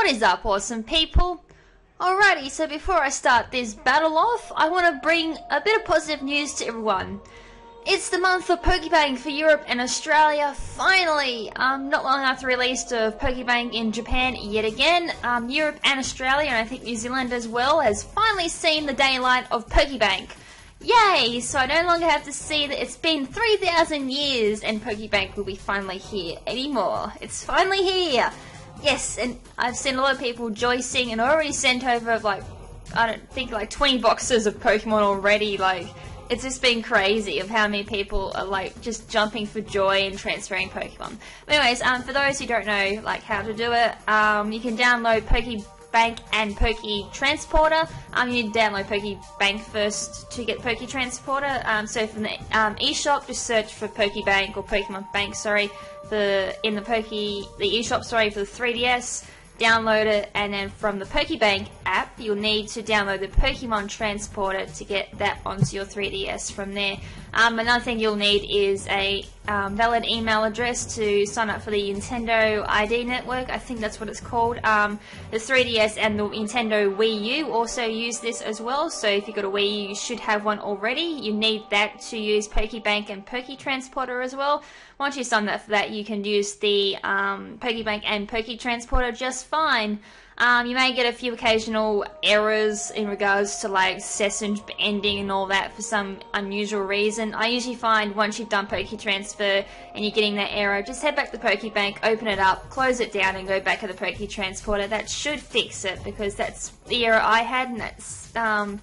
What is up, awesome people? Alrighty, so before I start this battle off, I want to bring a bit of positive news to everyone. It's the month of PokeBank for Europe and Australia, finally! Not long after the release of PokeBank in Japan yet again, Europe and Australia, and I think New Zealand as well, has finally seen the daylight of PokeBank. Yay! So I no longer have to see that it's been 3,000 years and PokeBank will be finally here anymore. It's finally here! Yes, and I've seen a lot of people rejoicing and already sent over like, I don't think like 20 boxes of Pokemon already. Like, it's just been crazy of how many people are like just jumping for joy and transferring Pokemon. But anyways, for those who don't know like how to do it, you can download PokeBank and Poke Transporter. You need to download PokeBank first to get Poke Transporter. So from the eShop, just search for PokeBank or Pokemon Bank, sorry, the eShop, sorry, for the 3DS. Download it, and then from the PokeBank app, you'll need to download the Pokemon Transporter to get that onto your 3DS from there. Another thing you'll need is a valid email address to sign up for the Nintendo ID network. I think that's what it's called. The 3DS and the Nintendo Wii U also use this as well, so if you've got a Wii U, you should have one already. You need that to use PokeBank and Poke Transporter as well. Once you sign up for that, you can use the PokeBank and Poke Transporter just fine. You may get a few occasional errors in regards to like session ending and all that for some unusual reason. I usually find once you've done Poke Transfer and you're getting that error, just head back to the PokeBank, open it up, close it down and go back to the Poke Transporter. That should fix it, because that's the error I had and that's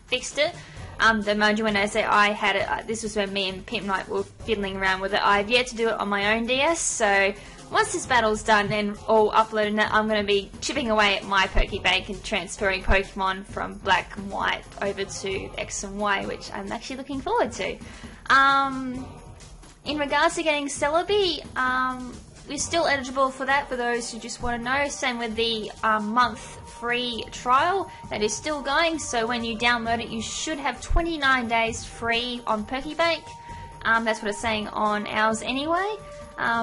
fixed it. Though mind you, when I say I had it, this was when me and PIMPNITE were fiddling around with it. I've yet to do it on my own DS, so once this battle's done and all uploaded, I'm going to be chipping away at my PokeBank and transferring Pokemon from Black and White over to X and Y, which I'm actually looking forward to. In regards to getting Celebi, we're still eligible for that for those who just want to know. Same with the month free trial that is still going, so when you download it you should have 29 days free on PokeBank. That's what it's saying on ours anyway.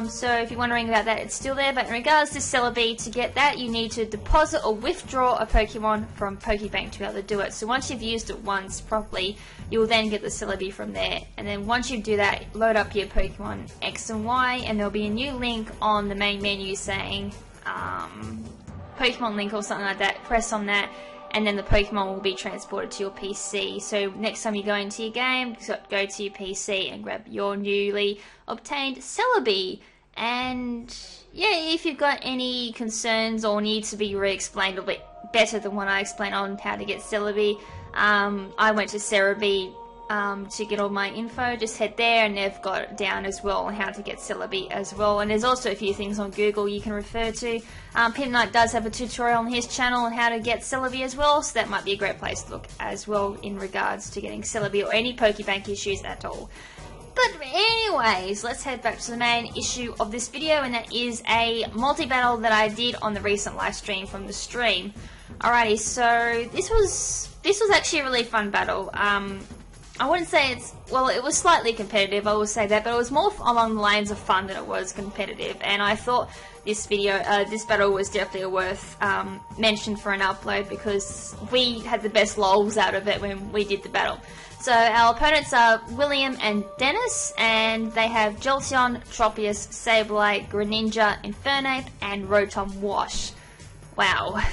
So if you're wondering about that, it's still there. But in regards to Celebi, to get that you need to deposit or withdraw a Pokemon from PokeBank to be able to do it. So once you've used it once properly, you'll then get the Celebi from there. And then once you do that, load up your Pokemon X and Y, and there'll be a new link on the main menu saying Pokemon link or something like that. Press on that, and then the Pokemon will be transported to your PC. So next time you go into your game, go to your PC and grab your newly obtained Celebi. And yeah, if you've got any concerns or need to be re-explained a bit better than what I explained on how to get Celebi, I went to Cerebi to get all my info. Just head there and they've got it down as well on how to get Celebi as well. And there's also a few things on Google you can refer to. PIMPNITE does have a tutorial on his channel on how to get Celebi as well, so that might be a great place to look as well in regards to getting Celebi or any PokeBank issues at all. But anyways, let's head back to the main issue of this video, and that is a multi-battle that I did on the recent live stream from the stream. Alrighty, so this was actually a really fun battle. I wouldn't say it was slightly competitive, I will say that, but it was more along the lines of fun than it was competitive, and I thought this battle was definitely worth mention for an upload, because we had the best lols out of it when we did the battle. So our opponents are William and Denis, and they have Jolteon, Tropius, Sableye, Greninja, Infernape, and Rotom Wash. Wow.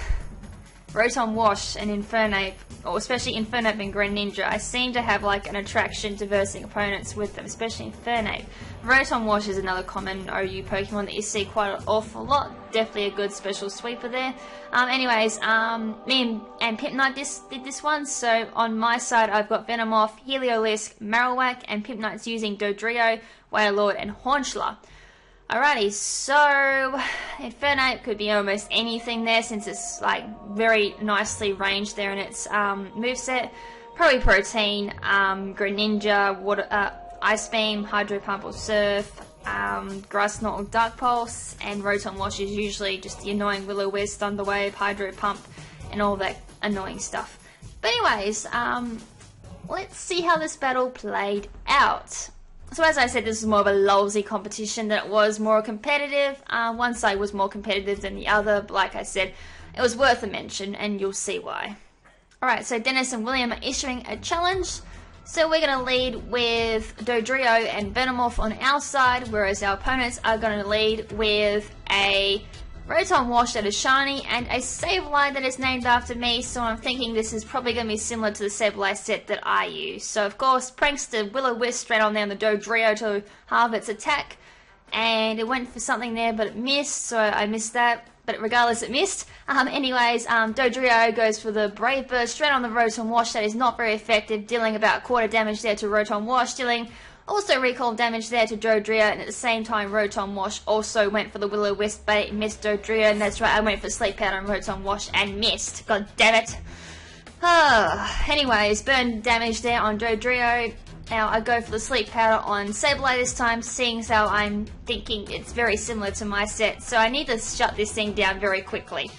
Rotom Wash and Infernape, or especially Infernape and Greninja, I seem to have like an attraction to versing opponents with them, especially Infernape. Rotom Wash is another common OU Pokemon that you see quite an awful lot. Definitely a good special sweeper there. Anyways, me and PIMPNITE did this one. So on my side, I've got Venomoth, Heliolisk, Marowak, and PIMPNITE's using Dodrio, Wailord, and Hornchler. Alrighty, so Infernape could be almost anything there, since it's like very nicely ranged there in its moveset. Probably Protein, Greninja, Ice Beam, Hydro Pump or Surf, Grass Knot or Dark Pulse, and Rotom Wash is usually just the annoying Will-O-Wisp, Thunder Wave, Hydro Pump, and all that annoying stuff. But anyways, let's see how this battle played out. So as I said, this is more of a lolsy competition than it was more competitive. One side was more competitive than the other, but like I said, it was worth a mention, and you'll see why. Alright, so Dennis and William are issuing a challenge. So we're going to lead with Dodrio and Venomoth on our side, whereas our opponents are going to lead with a Rotom Wash that is shiny and a Sableye that is named after me, so I'm thinking this is probably going to be similar to the Sableye set that I use. So of course, Prankster Will-O-Wisp straight on down the Dodrio to halve its attack, and it went for something there but it missed, so I missed that. But regardless, it missed. Dodrio goes for the Brave Bird straight on the Rotom Wash. That is not very effective, dealing about quarter damage there to Rotom Wash, dealing also recall damage there to Dodrio, and at the same time Rotom Wash also went for the Will-O-Wisp, but it missed Dodrio, and that's right, I went for Sleep Powder on Rotom Wash and missed. God damn it. Anyways, burn damage there on Dodrio. Now I go for the Sleep Powder on Sableye this time, seeing as how I'm thinking it's very similar to my set, so I need to shut this thing down very quickly.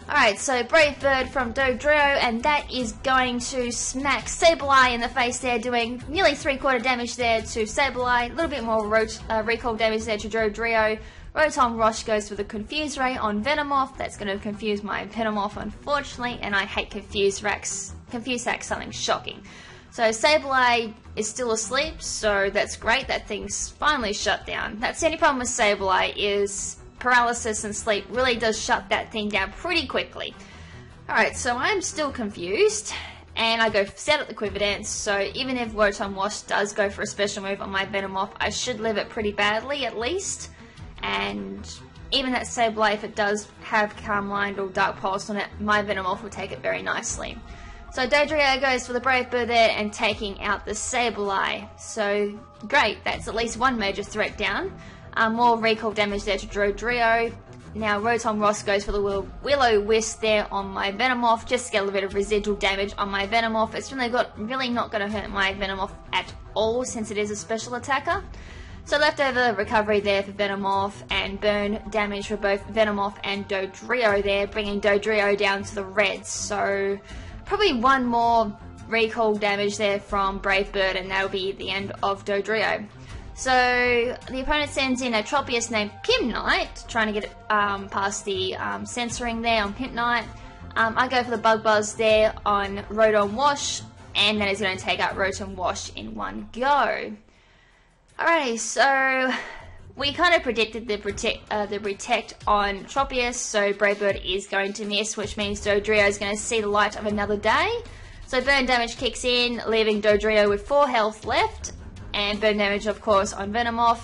Alright, so Brave Bird from Dodrio, and that is going to smack Sableye in the face there, doing nearly 3/4 damage there to Sableye, a little bit more recall damage there to Dodrio. Rotom Wash goes for the Confuse Ray on Venomoth. That's going to confuse my Venomoth, unfortunately, and I hate Confuse Racks. Confuse Sack's something shocking. So Sableye is still asleep, so that's great. That thing's finally shut down. That's the only problem with Sableye is paralysis and sleep really does shut that thing down pretty quickly. Alright, so I'm still confused, and I go set up the Quiver Dance, so even if Rotom Wash does go for a special move on my Venomoth, I should live it pretty badly at least. And even that Sableye, if it does have Calm Mind or Dark Pulse on it, my Venomoth will take it very nicely. So Dodrio goes for the Brave Bird there and taking out the Sableye. So great, that's at least one major threat down. More recall damage there to Dodrio. Now Rotom Wash goes for the Will-O-Wisp there on my Venomoth, just to get a little bit of residual damage on my Venomoth. It's really not going to hurt my Venomoth at all since it is a special attacker. So leftover recovery there for Venomoth, and burn damage for both Venomoth and Dodrio there, bringing Dodrio down to the reds. So probably one more recall damage there from Brave Bird, and that'll be the end of Dodrio. So the opponent sends in a Tropius named PIMPNITE, trying to get it past the censoring there on PIMPNITE. I go for the Bug Buzz there on Rotom Wash, and that is going to take out Rotom Wash in one go. Alrighty, so we kind of predicted the Protect on Tropius, so Brave Bird is going to miss, which means Dodrio is going to see the light of another day. So burn damage kicks in, leaving Dodrio with 4 health left, and burn damage of course on Venomoth.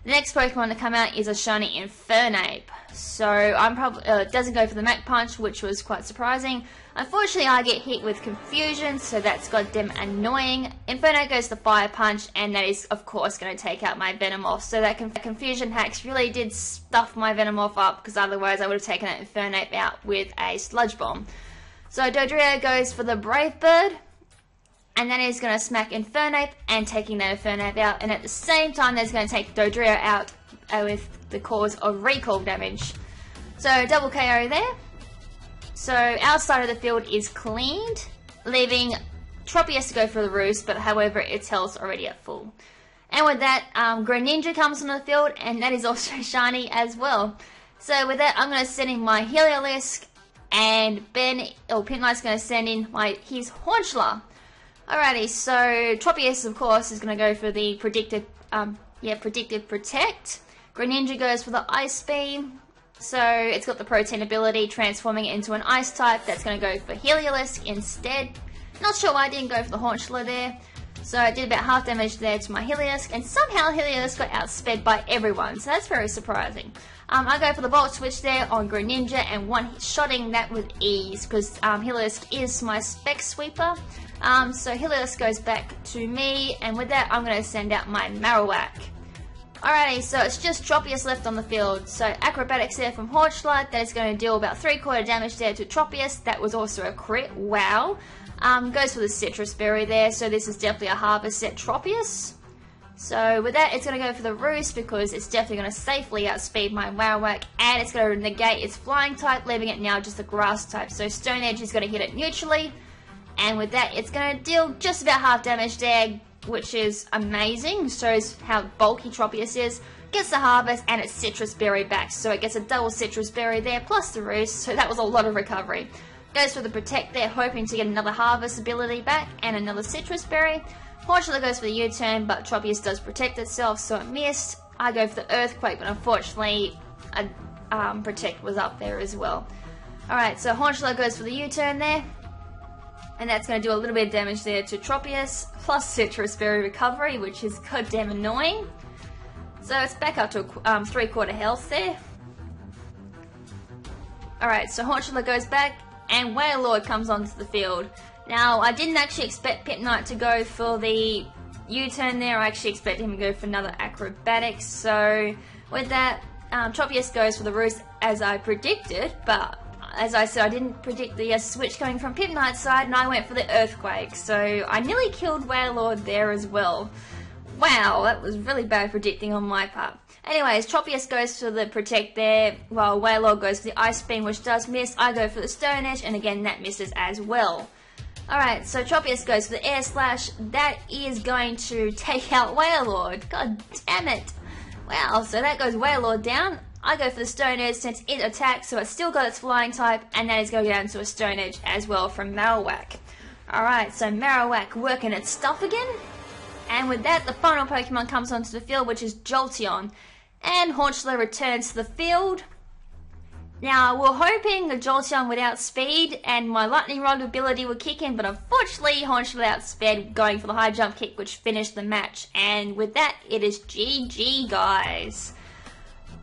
The next Pokemon to come out is a shiny Infernape. So I'm probably it doesn't go for the Mach Punch, which was quite surprising. Unfortunately, I get hit with Confusion, so that's goddamn annoying. Infernape goes to Fire Punch, and that is of course going to take out my Venomoth. So that Confusion hacks really did stuff my Venomoth up, because otherwise I would have taken that Infernape out with a Sludge Bomb. So Dodrio goes for the Brave Bird, and then he's going to smack Infernape and taking that Infernape out, and at the same time that's going to take Dodrio out with the cause of recall damage. So double KO there. So our side of the field is cleaned, leaving Tropius to go for the Roost, but however its health's already at full. And with that, Greninja comes on the field, and that is also shiny as well. So with that, I'm going to send in my Heliolisk, and PIMPNITE's going to send in his Haunchler. Alrighty, so Tropius, of course, is going to go for the Predictive Protect. Greninja goes for the Ice Beam. So it's got the Protein ability, transforming it into an Ice type. That's going to go for Heliolisk instead. Not sure why I didn't go for the Haunchler there. So I did about half damage there to my Heliolisk, and somehow Heliolisk got outsped by everyone, so that's very surprising. I go for the Volt Switch there on Greninja, and one-shotting that with ease, because Heliolisk is my Spec Sweeper. So Heliolisk goes back to me, and with that I'm going to send out my Marowak. Alrighty, so it's just Tropius left on the field. So Acrobatics there from Haunchler, that is going to deal about 3/4 damage there to Tropius. That was also a crit, wow. Goes for the Citrus Berry there, so this is definitely a Harvest set Tropius. So with that, it's going to go for the Roost, because it's definitely going to safely outspeed my Marowak, and it's going to negate its Flying type, leaving it now just a Grass type. So Stone Edge is going to hit it neutrally, and with that, it's going to deal just about half damage there, which is amazing. Shows how bulky Tropius is. Gets the harvest and its citrus berry back, so it gets a double citrus berry there plus the roost, so that was a lot of recovery. Goes for the protect there, hoping to get another harvest ability back and another citrus berry. Fortunately goes for the U-turn, but Tropius does protect itself, so it missed. I go for the earthquake, but unfortunately a protect was up there as well. Alright, so Hornchula goes for the U-turn there, and that's going to do a little bit of damage there to Tropius, plus citrus berry recovery, which is goddamn annoying. So it's back up to 3/4 health there. Alright, so Hornchula goes back, and Wailord comes onto the field. Now, I didn't actually expect PIMPNITE to go for the U-turn there. I actually expected him to go for another acrobatics. So with that, Tropius goes for the roost as I predicted, but as I said, I didn't predict the switch coming from PIMPNITE's side, and I went for the earthquake. So I nearly killed Wailord there as well. Wow, that was really bad predicting on my part. Anyways, Tropius goes for the protect there, while Wailord goes for the ice beam, which does miss. I go for the stone edge, and again that misses as well. Alright, so Tropius goes for the air slash. That is going to take out Wailord. God damn it. Wow, so that goes Wailord down. I go for the stone edge since it attacks, so it's still got its flying type, and that is going down to a stone edge as well from Marowak. Alright, so Marowak working its stuff again. And with that, the final Pokemon comes onto the field, which is Jolteon. And Hornchula returns to the field. Now, we're hoping the Jolteon would outspeed and my Lightning Rod ability would kick in, but unfortunately, Hornchula outsped, going for the high jump kick, which finished the match. And with that, it is GG, guys.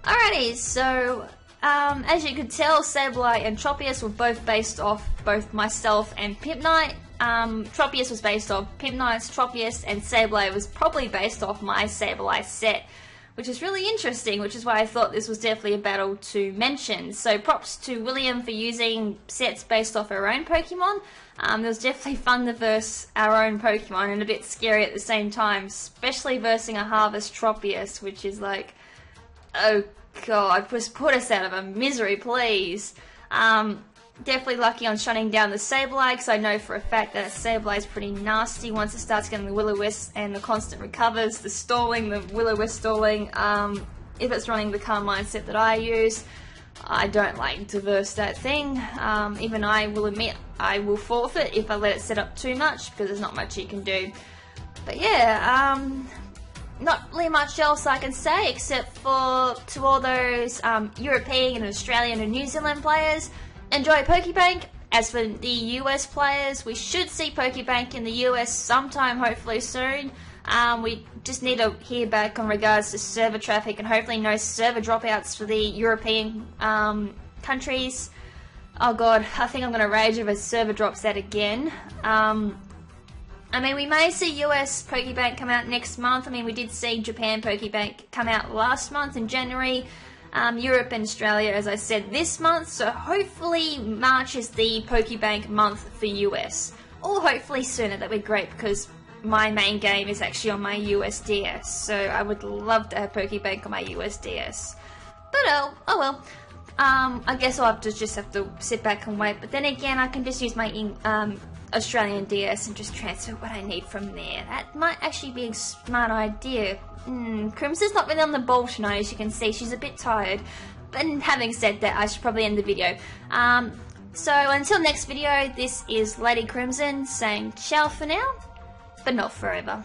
Alrighty, so as you could tell, Sableye and Tropius were both based off both myself and PIMPNITE. Tropius was based off PIMPNITE's Tropius, and Sableye was probably based off my Sableye set, which is really interesting, which is why I thought this was definitely a battle to mention. So props to William for using sets based off our own Pokemon. It was definitely fun to verse our own Pokemon, and a bit scary at the same time, especially versing a Harvest Tropius, which is like, oh god, just put us out of a misery, please. Definitely lucky on shutting down the Sableye, because I know for a fact that a Sableye is pretty nasty once it starts getting the Will-O-Wisp and the constant recovers, the stalling, the Will-O-Wisp stalling. If it's running the Calm Mind set that I use, I don't like to verse that thing. Even I will admit I will forfeit if I let it set up too much, because there's not much you can do. But yeah, not really much else I can say, except for to all those European and Australian and New Zealand players, enjoy PokeBank. As for the US players, we should see PokeBank in the US sometime, hopefully soon. We just need to hear back on regards to server traffic, and hopefully no server dropouts for the European countries. Oh god, I think I'm going to rage if a server drops out again. I mean, we may see US PokeBank come out next month. I mean, we did see Japan PokeBank come out last month in January. Europe and Australia, as I said, this month, so hopefully March is the PokeBank month for US, or hopefully sooner. That would be great, because my main game is actually on my USDS, so I would love to have PokeBank on my USDS. But oh well, I guess I'll just have to sit back and wait, but then again, I can just use my Australian DS and just transfer what I need from there. That might actually be a smart idea. KrimZen's not really on the ball tonight, as you can see. She's a bit tired. But having said that, I should probably end the video. So until next video, this is Lady KrimZen saying ciao for now, but not forever.